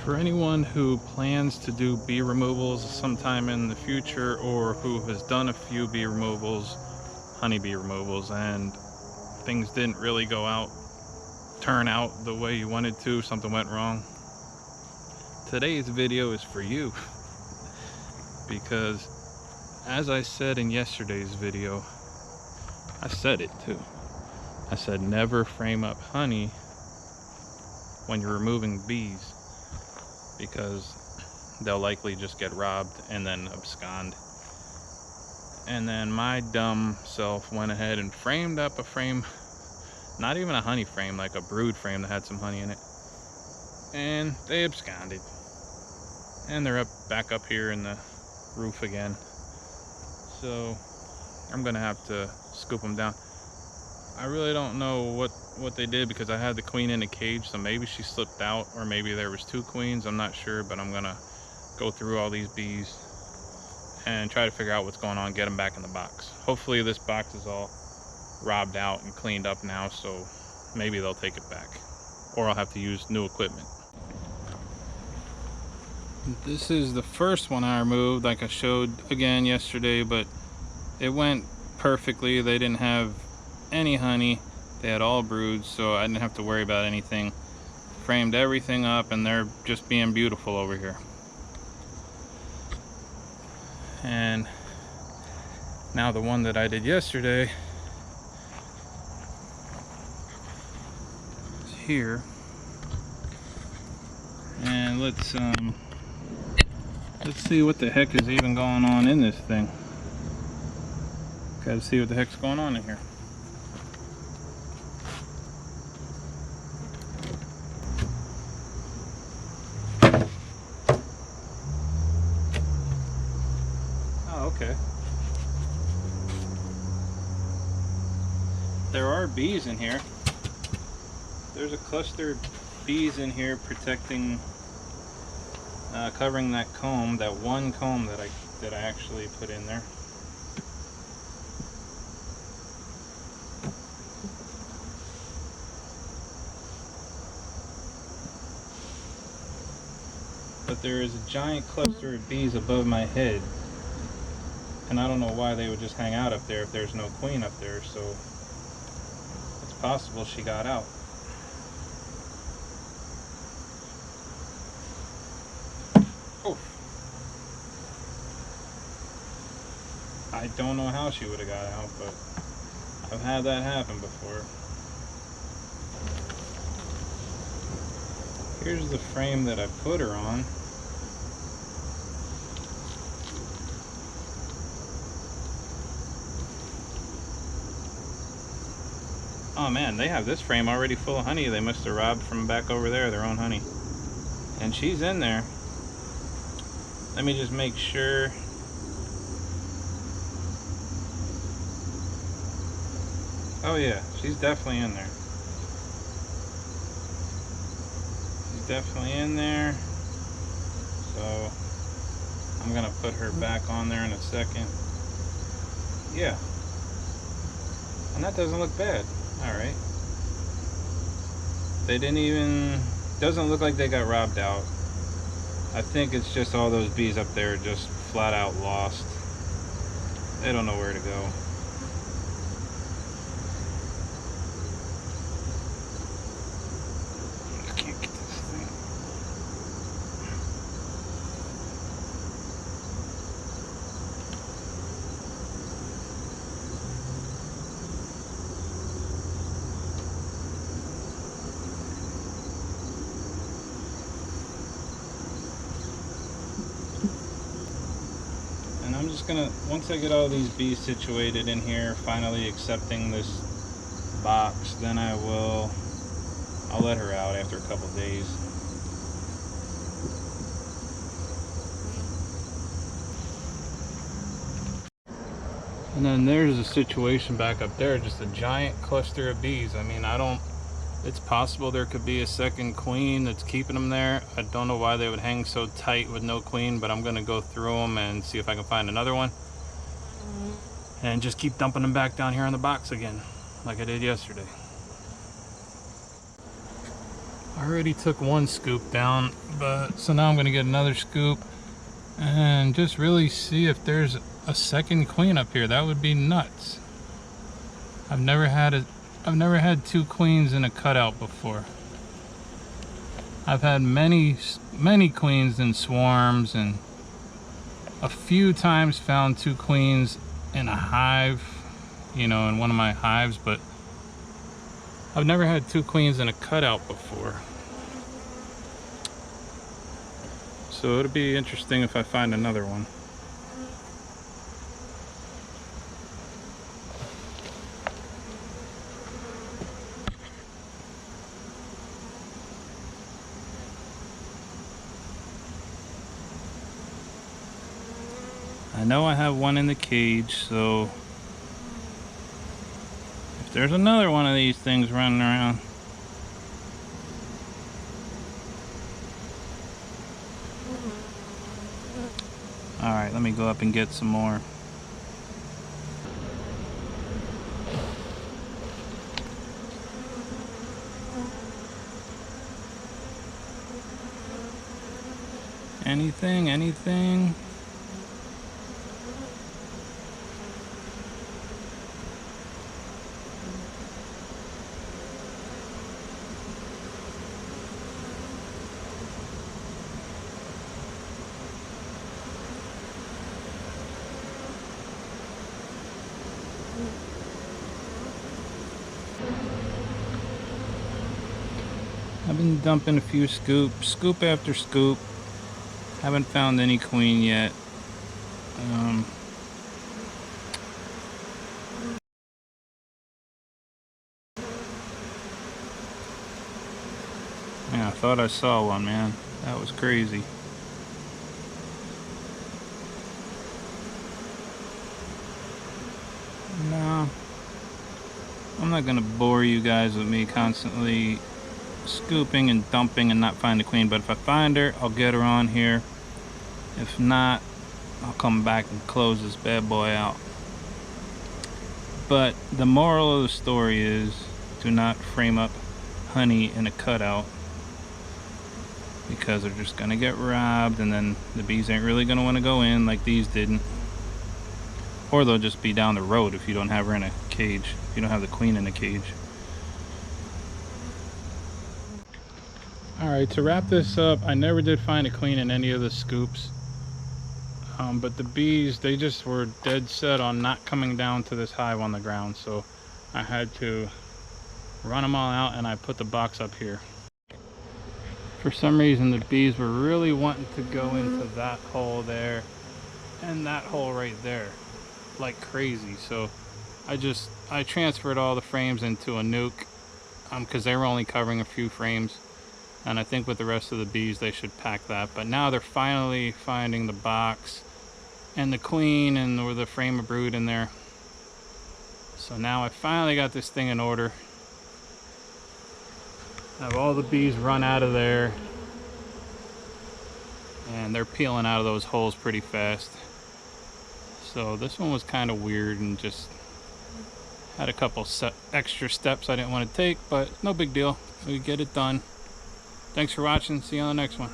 For anyone who plans to do bee removals sometime in the future, or who has done a few bee removals, honeybee removals, and things didn't really turn out the way you wanted to, something went wrong, today's video is for you. Because as I said in yesterday's video, I said it too. I said never frame up honey when you're removing bees, because they'll likely just get robbed and then abscond. And then my dumb self went ahead and framed up a frame, not even a honey frame, like a brood frame that had some honey in it, and they absconded, and they're back up here in the roof again. So I'm gonna have to scoop them down. I really don't know what they did, because I had the queen in a cage, so maybe she slipped out, or maybe there was two queens, I'm not sure. But I'm gonna go through all these bees and try to figure out what's going on, get them back in the box. Hopefully this box is all robbed out and cleaned up now, so maybe they'll take it back, or I'll have to use new equipment. This is the first one I removed, like I showed again yesterday, but it went perfectly. They didn't have any honey, they had all broods, so I didn't have to worry about anything. Framed everything up, and they're just being beautiful over here. And now the one that I did yesterday is here, and let's see what the heck is even going on in this thing. Gotta see what the heck's going on in here. Oh, okay. There are bees in here. There's a cluster of bees in here protecting, covering that comb, that one comb that I actually put in there. But there is a giant cluster of bees above my head, and I don't know why they would just hang out up there if there's no queen up there, so it's possible she got out. Oh, I don't know how she would have got out, but I've had that happen before. Here's the frame that I put her on. Oh man, they have this frame already full of honey. They must have robbed from back over there their own honey. And she's in there. Let me just make sure. Oh yeah, she's definitely in there. She's definitely in there. So I'm gonna put her back on there in a second. Yeah. And that doesn't look bad. Alright. They didn't even, doesn't look like they got robbed out. I think it's just all those bees up there just flat out lost. They don't know where to go. I can't get this thing. And I'm just gonna, once I get all these bees situated in here, finally accepting this box, then I'll let her out after a couple days. And then there's a situation back up there, just a giant cluster of bees. I mean, it's possible there could be a second queen that's keeping them there. I don't know why they would hang so tight with no queen, but I'm gonna go through them and see if I can find another one. And just keep dumping them back down here in the box again, like I did yesterday. I already took one scoop down, but so now I'm gonna get another scoop and just really see if there's a second queen up here. That would be nuts. I've never had two queens in a cutout before. I've had many queens in swarms, and a few times found two queens in a hive, you know, in one of my hives, but I've never had two queens in a cutout before. So it'll be interesting if I find another one. I know I have one in the cage, so if there's another one of these things running around, alright, let me go up and get some more. Anything? I've been dumping a few scoops, scoop after scoop. Haven't found any queen yet. Yeah, I thought I saw one, man. That was crazy. No, I'm not gonna bore you guys with me constantly scooping and dumping and not find the queen, but if I find her, I'll get her on here. If not, I'll come back and close this bad boy out. But the moral of the story is, do not frame up honey in a cutout, because they're just gonna get robbed, and then the bees ain't really gonna want to go in like these didn't. Or they'll just be down the road if you don't have her in a cage, if you don't have the queen in a cage. Alright, to wrap this up, I never did find a queen in any of the scoops. But the bees, they just were dead set on not coming down to this hive on the ground, so I had to run them all out, and I put the box up here. For some reason, the bees were really wanting to go into that hole there and that hole right there like crazy, so I transferred all the frames into a nuke, because they were only covering a few frames, and I think with the rest of the bees they should pack that. But now they're finally finding the box and the queen and with the frame of brood in there. So now I finally got this thing in order. I have all the bees run out of there, and they're peeling out of those holes pretty fast. So this one was kind of weird and just had a couple extra steps I didn't want to take, but no big deal. We get it done. Thanks for watching. See you on the next one.